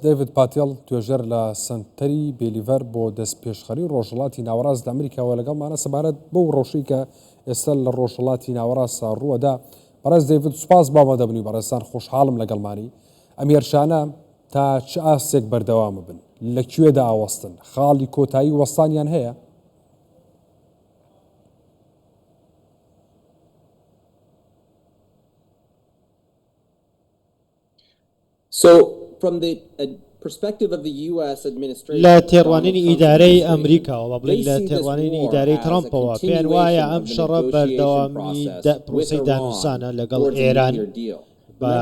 ديفيد باتيل توێژەر لە سنتەری بێلیڤەر بۆ دەستپێشخەری ڕۆژهەڵاتی ناوەڕاست لە ئەمریکاوە لەگەڵمانە سەبارەت بەو ڕۆژەی کە ئێستا لە ڕۆژهەڵاتی ناوەڕاستە ڕووەدا. بەڕێز دەیڤید سوپاس بامەدە بنی بەڕێستان خۆشحاڵم لەگەڵمانی. ئەم هێرشانە تا چ ئاستێک بەردەوامە بن لەکوێدا ئاوەستن خاڵی کۆتایی وەستانیان هەیە؟ لە تێڕوانینی ئیدارەی ئەمریکاوە بە بڵین لە تێڕوانینی ئیدارەی ترامپەوە پێیان وایە ئەم شەڕە بەردەوامی پرۆسەی دانووسانە لەگەڵ ئێران بە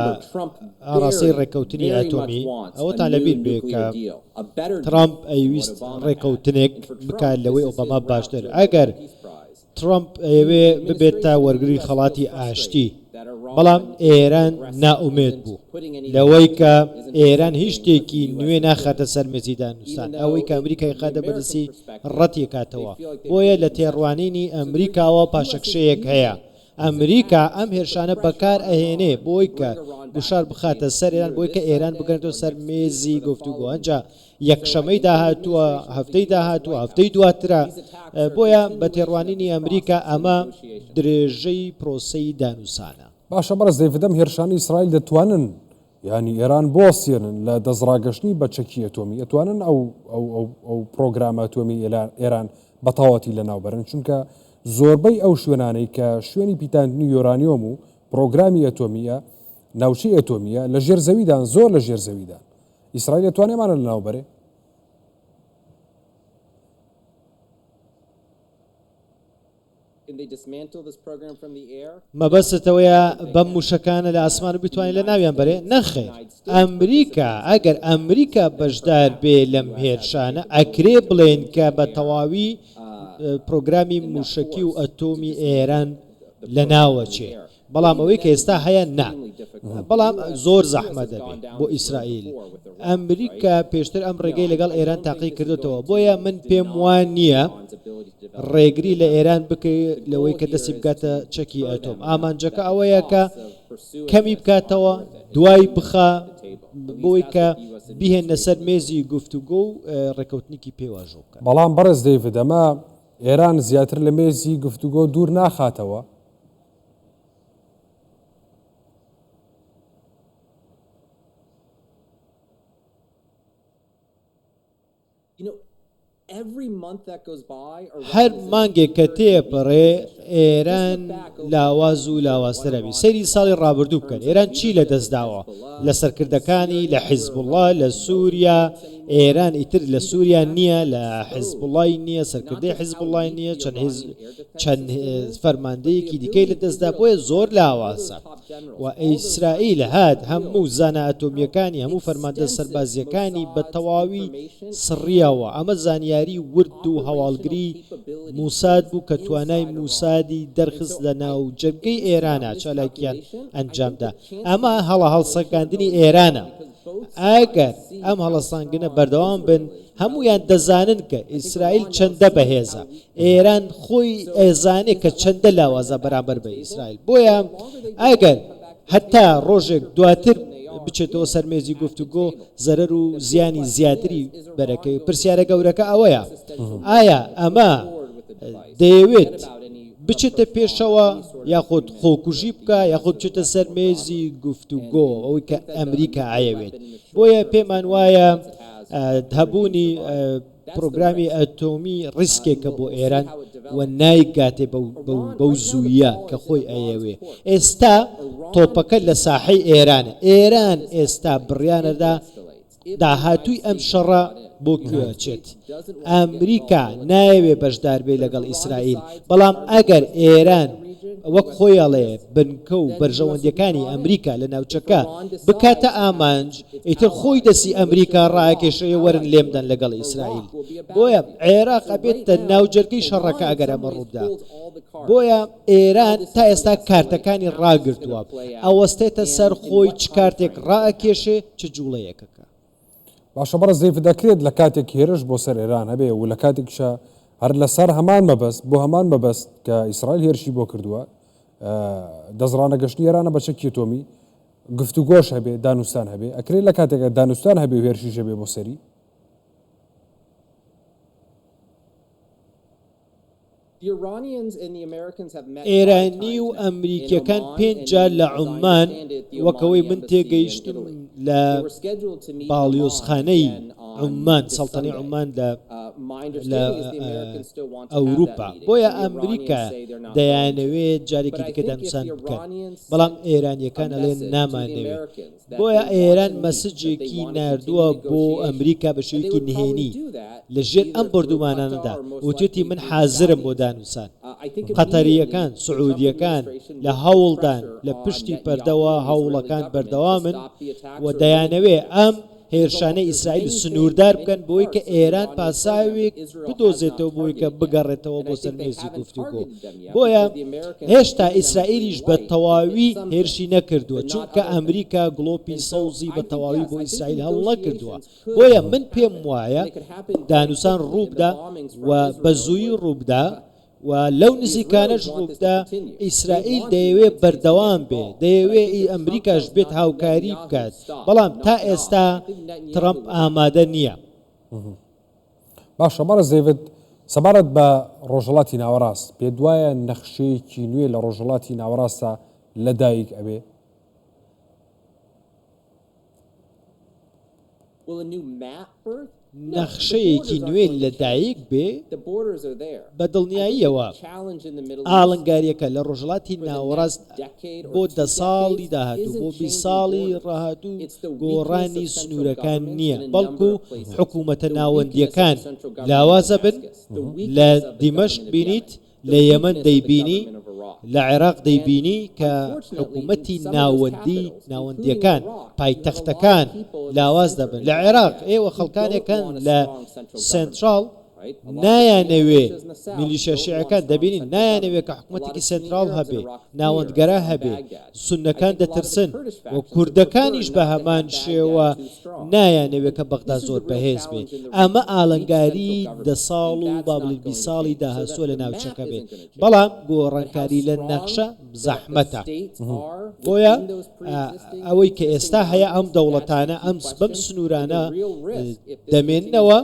ئاڕاستی ڕێکەوتنی ئەتۆمی. ئەوەتان لەبیر بێ کە ترامپ ئەیویست ڕێکەوتنێک بکات لەوەی ئۆباما باشتر. ئەگەر ترامپ ئەوێ ببێت تا وەرگری خەڵاتی ئاشتی، بەڵام ئێران ناومێت بوو لەوەی کە ئێران هیچ شتێکی نوێ ناخاتە سەر مێزی دانووسان، ئەوەی کە ئەمریکای خاتە بەدەستی ڕەتی کاتەوە. بۆیە لە تێڕوانینی ئەمریکاوە پاشەکشەیەک هەیە. ئەمریکا ئەم هێرشانە بەکار ئەهێنێ بۆی کە گوشار بخاتە سەر ئێران، بۆی کە ئێران بگەنێتەوە سەر مێزی گفتوگۆ. ئەنجا یەکشەمەی داهاتووە، هەفتەی داهاتووە، هەفتەی دواترە. بۆیە بە تێڕوانینی ئەمریکا ئەمە درێژەی پرۆسەی دانووسانە. باشە بەڕێز دەیڤید، ئەم هێرشانی ئیسرائیل دەتوانن ینی ئێران بۆسیێنن لە دەستڕاگەشتنی بە چەکی ئەتۆمی، ئەتوانن ئەو پرۆگرامە ئەتۆمی ئێران بەتەواتی لەناوبەرن، چونکە زۆربەی ئەو شوێنانەی کە شوێنی پیتاندنی یۆرانیۆم و پرۆگرامی ئەتۆمیە ناوچەی ئەتۆمیە لە ژێر زەویدان، زۆر لە ژێر زەویدان. ئیسرائیل دەتوانێمانە لەناوبەرێ؟ مەبەستەوەیە بەم موشەکانە لە ئاسمان بتوانین لە ناویان بەرێ؟ نەخێر. ئەمریکا ئەگەر ئەمریکا بەشدار بێ لەم هێرشانە ئەکرێ بڵێن کە بە تەواوی پرۆگرامی موشکی و ئەتۆمی ئێران لە ناوەچێ. بەڵام ئەوەی کە ئێستا هەیە نا، بەڵام زۆر زەحمە دەبێت بۆ ئیسرائیل. ئەمریکا پێشتر ئەم ڕێگەی لەگەڵ ئێران تاقی کردوتەوە، بۆیە من پێم وان نییە ڕێگری لە ئێران بکەیت لەوەی کە دەستی بکاتە چەکی ئەتۆم. ئامانجەکە ئەوەیە کە کەمی بکاتەوە، دوای بخە بۆی کە بیهێنە سەر مێزی گفتوگۆ و ڕێکەوتنێکی پێواژۆ بکات. بەڵام بەڕێز دەیڤید، ئەمە ئێران زیاتر لە مێزی گفتوگۆ دوور ناخاتەوە. هەر مانگێک کە تێپەڕێ ئێران لاواز و لاوازترەبی. سەیری ساڵی ڕابردوو بکەن ئێران چی لە دەستداوە لە سەرکردەکانی لە حیزبوڵڵا لە سووریا. ئێران ئیتر لە سووریا نییە، لە حیزبوڵڵای نییە، سەرکردەی حیزبوڵڵای نییە، چەند فەرماندەیەکی دیکەی لە دەستدا. بۆیە زۆر لاوازە و ئیسرائیل هات هەموو زانە ئەتۆمیەکانی، هەموو فەرماندە سەربازیەکانی بە تەواوی سڕیەوە. ئەمە زانیاری ورد و هەواڵگری موساد بوو کە توانای موسادی دەرخست لە ناو جەرگەی ئێرانە چالاکیان ئەنجامدا. ئەمە هەڵەسەکاندنی ئێرانە. ئەگەر ئەم هەڵەسانگنە بەردەوام بن، هەمویان دەزانن کە ئیسرائیل چەندە بەهێزە، ئێران خۆی ئێزانێ کە چەندە لاوازە بەرامبەر بە ئیسرائیل. بۆیە ئەگەر هەتا ڕۆژێک دواتر بچێتەوە سەرمێزی گفتوگۆ، زەرەر و زیانی زیاتری بەرەکەی. پرسیارە گەورەکە ئەوەیە، ئایا ئەمە دەیەوێت بچێتە پێشەوە یاخود خۆکوژی بکە یاخود بچێتە سەرمێزی گفتوگۆ، ئەوەی کە ئەمریکا ئایەوێت. بۆیە پێمان وایە هەبوونی پرۆگرامی ئەتۆمی ڕیسکێکە بۆ ئێران و نایگاتێ بەو زوویە کە خۆی ئەیەوێ. ئێستا تۆپەکە لە ساحەی ئێرانە. ئێران ئێستا بڕیانەدا داهاتووی ئەم شەڕە بۆ کوێچێت. ئەمریکا نایەوێ بەشدار بێ لەگەڵ ئیسرائیل، بەڵام ئەگەر ئێران وەک خۆیاڵێ بنکە و بەرژەوەندەکانی ئەمریکا لە ناوچەکە بکاتە ئامانج، ئیتر خۆی دەسی ئەمریکا ڕاکێشەیە وەرن لێمدەن لەگەڵ ئیسرائیل. بۆیە عێراق ئەبێتە ناوجەرگەی شەڕەکە ئەگەر ئەمە ڕووبدا. بۆیە ئێران تا ئێستا کارتەکانی ڕاگرتووە، ئەوەستێتە سەر خۆی چ کارتێک ڕائەکێشێ چ جوڵەیەکەکە. باشە بەڕێز دەیڤید، دەکرێت لە کاتێک هێرش بۆ سەر ئێران هەبێ و لە کاتێکشە هەر لەسەر هەمان مەبەست بۆ هەمان مەبەست کە ئیسرائیل هێرشی بۆ کردووە، دەزڕانە گەشتنی ئێرانە بە چەکی ئەتۆمی، گفتوگۆش هەبێ دانوستان هەبێ ئەکرێت لە کاتێکە دانوستان هەبێ و هێرشیش هەبێ بۆ سەری ئێرانی و ئەمریکیەکان 5 جار لە عومان وەکەوەی من تێگەیشتم لە باڵیۆزخانەی عومان سەڵتەنەی عومان لە ئەوروپا بۆیە ئەمریکا دەیانەوێت جارێکی دیکە دانوستان بکەن بەڵام ئێرانیەکان ئەڵێن نامانەوێت بۆیە ئێران مەسجێکی ناردووە بۆ ئەمریکا بە شێوەیەکی نهێنی لەژێر ئەم بردومانانەدا وتێتی من حازرم بۆ دانووسان قەتەریەکان سعودیەکان لە هەوڵدان لە پشتی پەردەوە هەوڵەکان بەردەوامن و دەیانەوێ ئەم هێرشانەی ئیسرائیل سنووردار بکەن بۆی کە ئێران پاساوێک بدۆزێتەوە بۆی کە بگەڕێتەوە بۆ سەرمێزی گفتوگۆ بۆیە هێشتا ئیسرائیلیش بە تەواوی هێرشی نەکردووە چونکە ئەمریکا گڵۆپی سەوزی بە تەواوی بۆ ئیسرائیل هەڵ نەکردووە بۆیە من پێم وایە دانووسان ڕووبدا و بە زووی ڕووبدا و لەو نزیکانەش ڕووبدا ئیسرائیل دەیەوێت بەردەوام بێ دەیەوێت ئەمریکاش بێت هاوکاری بکات بەڵام تا ئێستا ترەمپ ئامادە نییە باشە مەڕە زێڤت سەبارەت بە ڕۆژهەڵاتی ناوەڕاست پێ دوایە نەخشەیەکی نوێ لە ڕۆژهەڵاتی ناوەڕاستە لەدایک ئەبێ نەخشەیەکی نوێ لەدایک بێ بە دڵنیاییەوە ئاڵنگاریەکە لە ڕۆژهەڵاتی ناوەڕاست بۆ 10 ساڵی داهاتوو بۆ 20 ساڵی ڕاهاتوو گۆڕانی سنوورەکان نییە بەڵکو حکوومەتە ناوەندیەکان لاوازە بن لە دیمەشق بینیت لە یەمەن دەیبینی لە عێراق دەیبینی کە حکوومەتی ناوەندیەکان پایتەختەکان لاواز دەبن لە عێراق ئێوە خەڵکانێکان لە سنترال نایانەوێ میلیشە شیعەکان دەبینین نایانەوێت کە حکوومەتێکی سنترال هەبێ ناوەندگەرە هەبێ سوننەکان دەترسن و کوردەکانیش بە هەمان شێوە نایانەوێت کە بەغدا زۆر بەهێز بێ ئەمە ئاڵنگاری 10 ساڵ و با بڵێ 20 ساڵی داهەسووە لە ناوچەکە بێت بەڵام گۆڕانکاری لە نەخشە زەحمەتە بۆیە ئەوەی کە ئێستا هەیە ئەم دەوڵەتانە ئەم بەم سنوورانە دەمێننەوە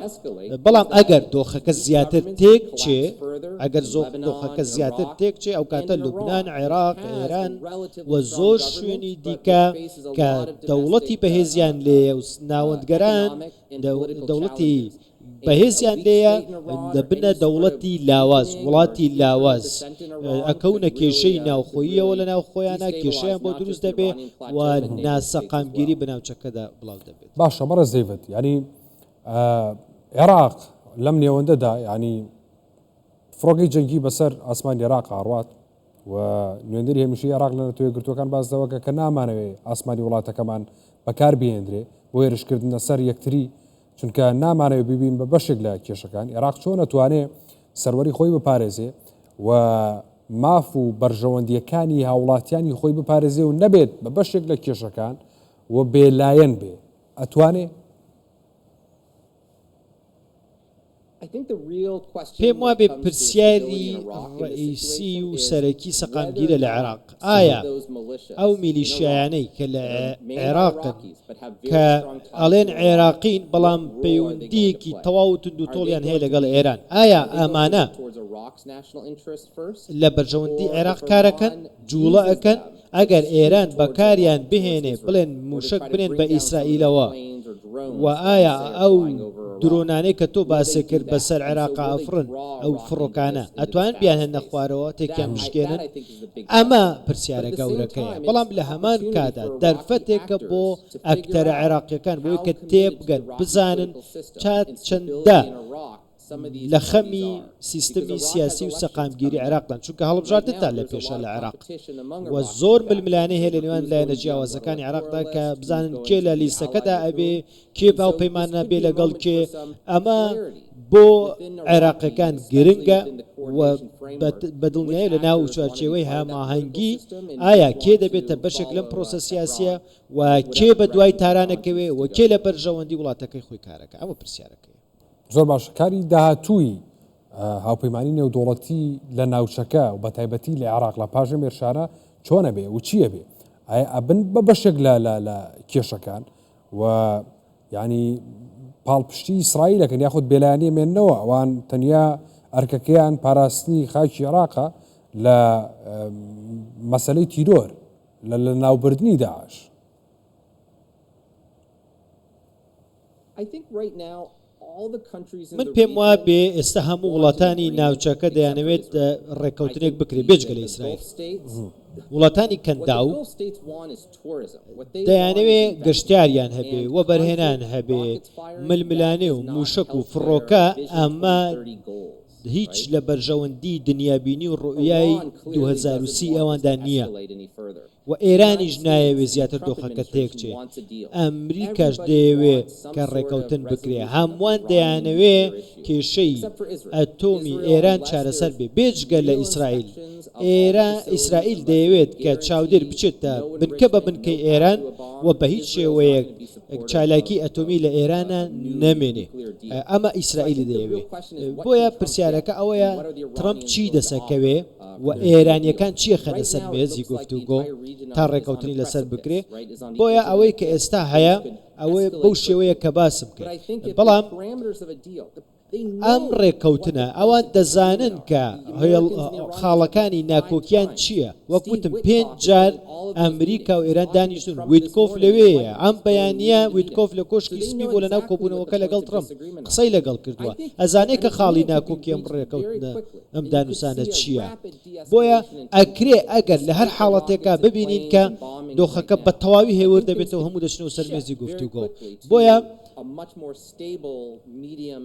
بەڵام ئەگەر دۆخەکە زیاتر تێک چێ ئەگەر دۆخەکە زیاتر تێک چێ ئەو کاتە لوبنان عێراق ئێران و زۆر شوێنی دیکە کە دەوڵەتی بەهێزیان لێ و ناوەندگەران دەوڵەتی بەهێزیان لێیە دەبنە دەوڵەتی لاواز وڵاتی لاواز ئەکەونە کێشەی ناوخۆییەوە لە ناوخۆیانە کێشەیان بۆ دروست دەبێ و ناسەقامگیری بەناوچەکەدا بڵاو دەبێت باشە مەڕە زەیڤەت ینی عێراق لەم نێوەندەدا ینی فڕۆگەی جەنگی بەسەر ئاسمانی عێراق هاڕوات و نوێندەری هێمشی عێراق لە نەتەوەی گرتوەکان بازدەوەکە کە نامانەوێ ئاسمانی وڵاتەکەمان بەکار بهێنرێ بۆ هێرشکردنە سەر یەکتری چونکە نامانەوێ ببین بە بەشێک لە کێشەکان عێراق چۆن نەتوانێ سەروەری خۆی بپارێزێ و ماف و بەرژەوەندیەکانی هاوڵاتیانی خۆی بپارێزێ و نەبێت بە بەشێک لە کێشەکان و بێلایەن بێ ئەتوانێ پێم وابێ پرسیاری ڕئیسی و سەرەکی سەقامگیرە لە عێراق ئایا ئەو میلیشیانەی کە لە عێراقن کە ئەڵێن عێراقین بەڵام پەیوەندیەکی تەواو و تند و تۆڵیان هەیە لەگەڵ ئێران ئایا ئەمانە لە بەرژەوەندی عێراق کارەکەن جوڵە ئەکەن ئەگەر ئێران بەکاریان بهێنێ بڵێن موشک بنێن بە ئیسرائیلەوە و ئایا ئەو درۆنانەی کە تۆ باسێ کرد بەسەر عێراق ئەفرن ئەو فڕۆکانە ئەتوان بیان هەن نەخوارەوە تێکیان بشکێنن ئەمە پرسیارە گەورەکەیە بەڵام لە هەمان کادا دەرفەتێکە بۆ ئەکتەرە عێراقیەکان بۆی کە تێبگەن بزانن چەندە لە خەمی سیستەمی سیاسی و سەقامگیری عێراقدان چونکە هەڵبژاردندا لە پێشە لە عێراق و زۆر ململانەی هەیە لە نێوان لایەنە جیاوازەکانی عێراقدا کە بزانن کێ لە لیستەکەدا ئەبێ کێ باو پەیمانە بێ لەگەڵ کێ ئەمە بۆ عێراقیەکان گرنگە و بەدڵنیایی لە ناو چوارچێوەی هەماهەنگی ئایا کێ دەبێتە بەشێک لەم پرۆسە سیاسیە و کێ بە دوای تارانەکەوێ و کێ لە بەرژەوەندی وڵاتەکەی خۆی کارەکە ئەمە پرسیارەکە زۆر باش کاری داهاتووی هاوپەیمانی نێودوڵەتی لە ناوچەکە و بە تایبەتی لە عێراق لە پاژە مێرشانە چۆنە بێ و چییە بێ ئەبن بە بەشێک لە کێشەکان و ینی پاڵپشتی ئیسرائیلەکەن یاخود بێلایانی مێننەوە ئەوان تەنیا ئەرکەکەیان پاراستنی خاکی عێراقە لە مەسەلەی تیرۆر لە ناوبردنی داعش. من پێم وایە بێ ئێستا هەموو وڵاتانی ناوچەکە دەیانەوێت ڕێککەوتنێک بکرێ بێجگە لە ئیسرائیل. وڵاتانی کەنداو دەیانەوێت گەشتیاریان هەبێ وە بەرهێنان هەبێ ململانێ و موشک و فڕۆکە ئەمە هیچ لە بەرژەوەندی دنیابینی و ڕۆیای 2030 ئەواندا نییە و ئێرانیش نایەوێ زیاتر دۆخەکە تێکچێ. ئەمریکاش دەیەوێ کە ڕێکەوتن بکرێ. هەمووان دەیانەوێ کێشەی ئەتۆمی ئێران چارەسەر بێ بێجگە لە ئیسرائیل. ئیسرائیل دەیەوێت کە چاودێر بچێتە بنکە بە بنکەی ئێران و بە هیچ شێوەیەک چالاکی ئەتۆمی لە ئێرانە نەمێنێ. ئەمە ئیسرائیلی دەیەوێ. بۆیە پرسیارەکە ئەوەیە ترامپ چی دەسەکەوێ و ئێرانیەکان چیە خەنە سەر مێزی گفتوگۆ تا ڕێکەوتنی لەسەر بکرێ. بۆیە ئەوەی کە ئێستا هەیە ئەوەی بەو شێوەیە کە باسم کرد. بەڵام ئەم ڕێککەوتنە ئەوان دەزانن کە خاڵەکانی ناکۆکیان چییە. وەکوتم 5 جار ئەمریکا و ئێران دانیشتون ویتکۆف لەوەیە. ئەم بەیانە ویتکۆف لە کۆشکی سپی بۆ لەناو کۆبوونەوەکە لەگەڵ ترامپ قسەی لەگەڵ کردووە. ئەزانێت کە خاڵی ناکۆکی ئەم ڕێککەوتنە ئەم دانووسانە چییە. بۆیە ئەکرێ ئەگەر لە هەر حاڵەتێکا ببینین کە دۆخەکە بە تەواوی هێور دەبێتەوە هەموو دەچنەوە سەر مێزی گفتوگۆ. بۆیە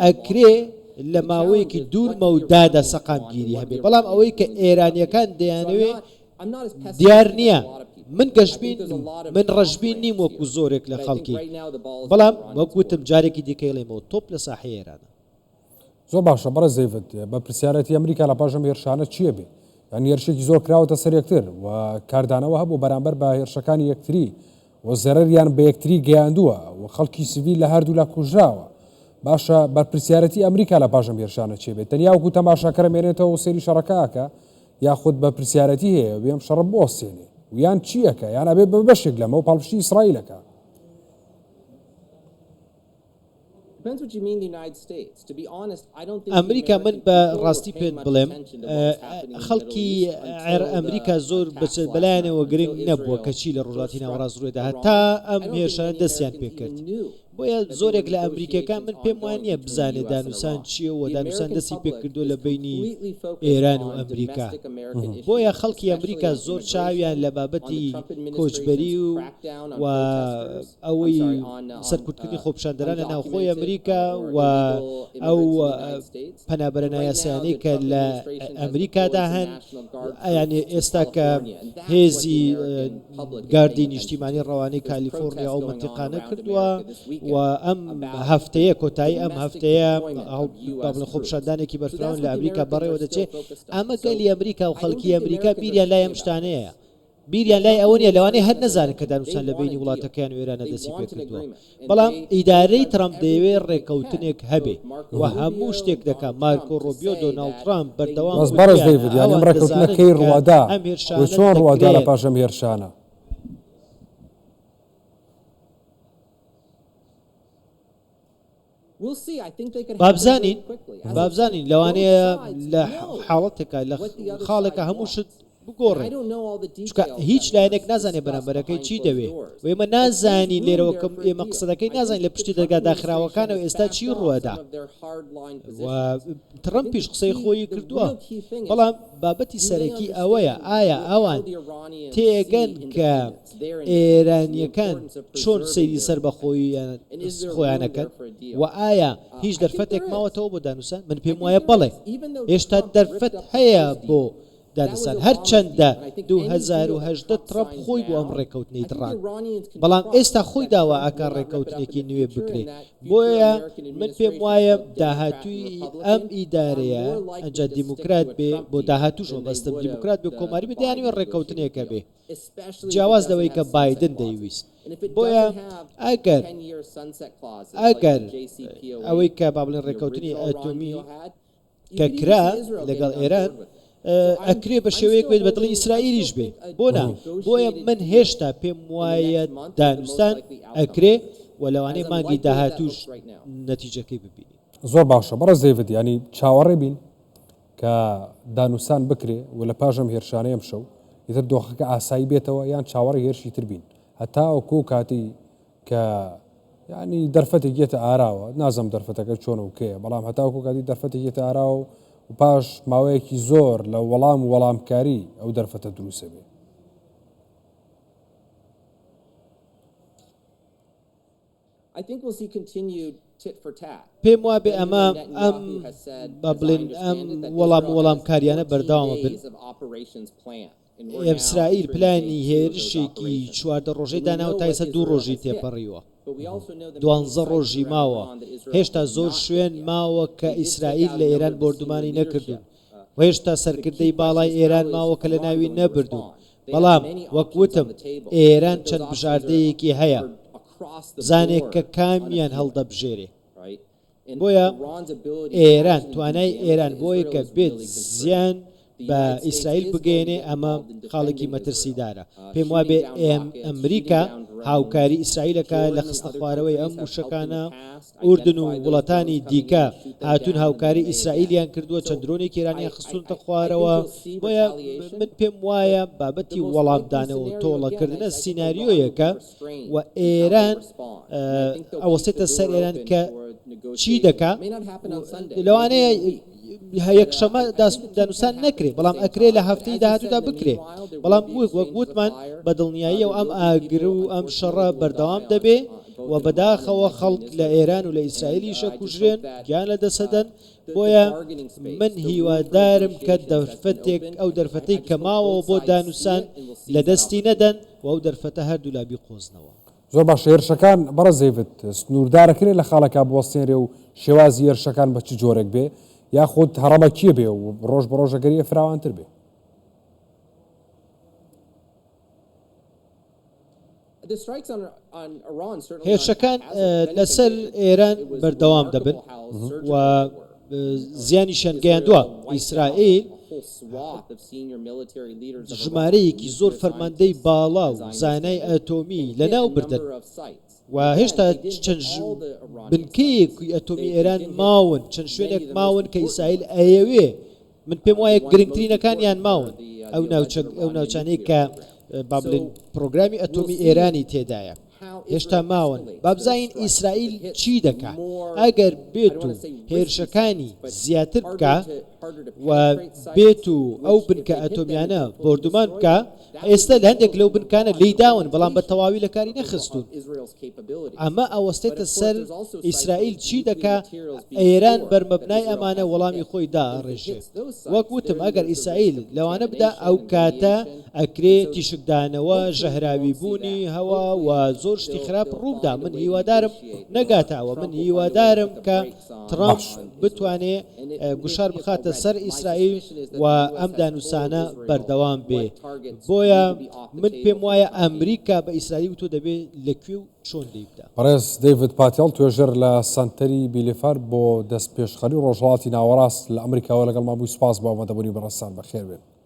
ئەکرێ لە ماوەیەکی دوور مەودادا سەقامگیری هەبێ. بەڵام ئەوەی کە ئێرانیەکان دەیانەوێ دیار نییە. من گەشتبین من ڕەشبین نیم وەکو زۆرێک لە خەڵکی. بەڵام وەکوتم جارێکی دیکەیڵێمەوە تۆپ لە ساحەی ئێرانە. زۆر باشە بەڕە زەیفت بە پرسیارەتی ئەمریکا لە پاشەم هێرشانە چییە بێ؟ یان هێرشێکی زۆر کراوەتە سەر یەکتر و کاردانەوە هەبوو بەرامبەر بە هێرشەکانی یەکتری و زەرەریان بە یەکتری گەیاندووە و خەڵکی سیڤیل لە هەردوو لا کوژراوە. باشە بەرپرسیارەتی ئەمریکا لە پاشەم هێرشانە چێ بێت؟ تەنیا وەکو تەماشاکەرە مێنێتەوە سێری شەڕەکەکە یاخود بە پرسیارەتی هەیە بێم شەڕ بۆسێنێ ویان چیەکە یان ئەبێ بە بەشێک لەمە و پاڵپشتی ئیسرائیلەکە. ئەمریکا من بە ڕاستی پێت بڵێم خەڵکی ئەمریکا زۆر بەلایەنەوە گرنگ نەبووە کەچی لە ڕۆژاتی ناوەڕاست ڕوویدا هەتا ئەم هێرشانە دەستیان پێکرد. بۆیە زۆرێک لە ئەمریکەکان من پێم وانە بزانێت دانووسان چییە و دانووسان دەستی پێکردو لە بینی ئێران و ئەمریکا. بۆیە خەڵکی ئەمریکا زۆر چاویان لە بابەتی کۆچبەری و ئەوەی سەرکوتکردنی خۆپشاندەران لە ناوخۆی ئەمریکا و ئەو پەنابەرە نایاسیانەی کە لە ئەمریکادا هەن یعنی ئێستا کە هێزی گاردی نیشتیمانی ڕەوانەی کالیفۆرنیا ئەو منتیقانە کردووە و ئەم هەفتەیە کۆتایی ئەم هەفتەیە خۆپشاندانێکی بەرفراون لە ئەمریکا بەڕێوە دەچێت. ئەمە گەلی ئەمریکا و خەڵکی ئەمریکا بیریان لای ئەم شتانەیە. بیریان لای ئەوە نیە لەوانەیە هەر نەزانن کە دانووسان لە بینی وڵاتەکەیان و ئێرانە دەستی پێکردووە. بەڵام ئیدارەی ترامپ دەیەوێت ڕێکەوتنێک هەبێ و هەموو شتێک دەکات. مارکۆ ڕۆبیۆ دۆناڵد ترامپ بەردەوام ئەم ڕێکەوتنەکەی ڕوادا و چۆن ڕوادا لە پاشەم هێرشانە. بابزانین لەوانەیە لە حاڵەتێکە لە خاڵێکە هەموو شت بگۆڕێ هیچ لایەنێک نازانێ بەرامبەرەکەی چی دەوێ و ئێمە نازانین لێرەوە کەم ئێمە قسەدەکەی نازانین لە پشتی دەرگا داخراوەکانەوە ئێستا چی ڕوەدا و ترامپیش قسەی خۆی کردووە. بەڵام بابەتی سەرەکی ئەوەیە ئایا ئەوان تێگەن کە ئێرانیەکان چۆن سەیری سەر بە خۆیانەکەن و ئایا هیچ دەرفەتێک ماوەتەوە بۆ دانووسان؟ من پێم وایە بەڵێ هێشتا دەرفەت هەیە بۆ دانووسان هەرچەندە 2010 ترامپ خۆی بۆ ئەم ڕێکەوتنەی دڕان بەڵام ئێستا خۆی داوا ئاکا ڕێکەوتنێکی نوێ بکرێت. بۆیە من پێم وایە داهاتووی ئەم ئیدارەیە ئەنجا دیموکرات بێ بۆ داهاتووش بەستم دیموکرات بێ کۆماری بدەیانوێ ڕێکەوتنێکە بێ جیاواز لەوەی کە بایدن دەیویست. بۆیە ئەگەر ئەوەی کە با بڵێن ڕێکەوتنی ئەتۆمی کە کرا لەگەڵ ئێران ئەکرێ بە شێوەیەک بێت بە دڵی ئیسرائیلیش بێ بۆنا بۆیە من هێشتا پێم وایە دانوستان ئەکرێ و لەوانەیە مانگی داهاتوش نەتیجەکەی ببینی. زۆر باشە بەڕێز دەیڤد ینی چاوەڕێ بین کە دانوسان بکرێ و لە پاژەم هێرشانەیەم شەو ئیتر دۆخەکە ئاسایی بێتەوە یان چاوەڕی هێرشی تر بین هەتا ئەوکو کاتی کە ینی دەرفەتێک گێتە ئاراوە نازم دەرفەتەکە چۆن و کێ بەڵام هەتاوکو کاتی دەرفەتێک گێتە ئاراوە و پاش ماوەیەکی زۆر لە وەڵامکاری ئەو دەرفەتە دروسە بێ. پێم وابێ ئەمە ئەم بە بڵێن ئەم وەڵامکاریانە بەرداوامە بن. ئیسرائیل پلانی هێرشێکی چواردە ڕۆژەی داناوە تا ئێستا 2 ڕۆژی تێپەڕیوە 12 ڕۆژی ماوە هێشتا زۆر شوێن ماوە کە ئیسرائیل لە ئێران بردومانی نەکردوون و هێشتا سەرکردەی باڵای ئێران ماوە کە لە ناوی نەبردوون بەڵام وەکوتم ئێران چەند بژاردەیەکی هەیە زانێک کە کامیان هەڵدەبژێرێ بۆیە ئێران توانای ئێران بۆیە کە بێت زیان بە ئیسرائیل بگەێنێ ئەمە خاڵێکی مەترسیدارە پێم وابێ ئەمریکا هاوکاری ئیسرائیلەکە لە خستە خوارەوەی ئەم وشەکانە ئوردن و وڵاتانی دیکە هاتوون هاوکاری ئیسرائیلیان کردووە چەند درۆنێکی ئێرانیان خستونتە خوارەوە بۆیە من پێم وایە بابەتی وەڵامدانەوە و تۆڵەکردنە سیناریۆیەکە و ئێران ئەوەستێتە سەر ئێران کە چی دەکا لەوانەیە یەکشەمە دانوسان نەکرێ بەڵام ئەکرێ لە هەفتەی داهاتوودا بکرێ بەڵام وەک وتمان بە دڵنیایی و ئەم ئاگر و ئەم شەڕە بەردەوام دەبێ و بەداخەوە خەڵک لە ئێران و لە ئیسرائیلیشە کوژرێن گیان لە دەسەدەن بۆیە من هیوادارم کە دەرفەتێک ئەو دەرفەتەی کەماوەوە بۆ دانوسان لە دەستی نەدەن و ئەو دەرفەتە هەردوو لابی قۆزنەوە. زۆر باش هێرشەکان بەڕە زەیڤت سنووردارەکرێت لە خاڵەکە بوەستێنرێ و شێوازی هێرشەکان بە چ جۆرێک بێ یاخود هەڕەمە کیە بێ و ڕۆژ بە ڕۆژەگەریە فراوانتر بێ. هێرشەکان لەسەر ئێران بەردەوام دەبن و زیانیشان گەیاندووە ئیسرائیل ژمارەیەکی زۆر فەرماندەی باڵا و زانای ئەتۆمی لەناو بردن و هێشتا چەند بنکەیەکی ئەتۆمی ئێران ماون چەند شوێنێک ماون کە ئیسرائیل ئەیەوێ من پێم وایە گرنگترینەکانیان ماون ئەو ناوچانەی کە با بڵێن پرۆگرامی ئەتۆمی ئێرانی تێدایە هێشتا ماون بابزین ئیسرائیل چی دەکات ئەگەر بێت و هێرشەکانی زیاتر بکە و بێت و ئەو بنکە ئەتۆمیانە بردومان بکە ئێستا لە هەندێک لەو بنکانە لێداون بەڵام بە تەواوی لە کاری نەخستون ئەمە ئەوەستێتە سەر ئیسرائیل چی دەکا ئێران بەرمەبنای ئەمانە وەڵامی خۆی داڕێژێ وەک وتم ئەگەر ئیسرائیل لەوانە بدا ئەو کاتە ئەکرێ تیشکدانەوە ژەهراوی بوونی هەوا و زۆر شتی خراپ ڕوودا من هیوادارم نەگاتەوە من هیوادارم کە ترامپ بتوانێ گوشار بخاتە سەر ئیسرائیل و ئەم دانوسانە بەردەوام بێ بۆیە من پێم وایە ئەمریکا بە ئیسرائیل تۆ دەبێت لەکوێ و چۆن دەیبدا. بەڕێز دەیڤد پاتیڵ توێژەر لە سنتەری بیلێفار بۆ دەست پێشخەری ڕۆژهەڵاتی ناوەڕاست لە ئەمریکاوە لەگەڵ مابووی سوپاس بۆ ئەمەدەبوونی بەڕێستان بەخێر بێن.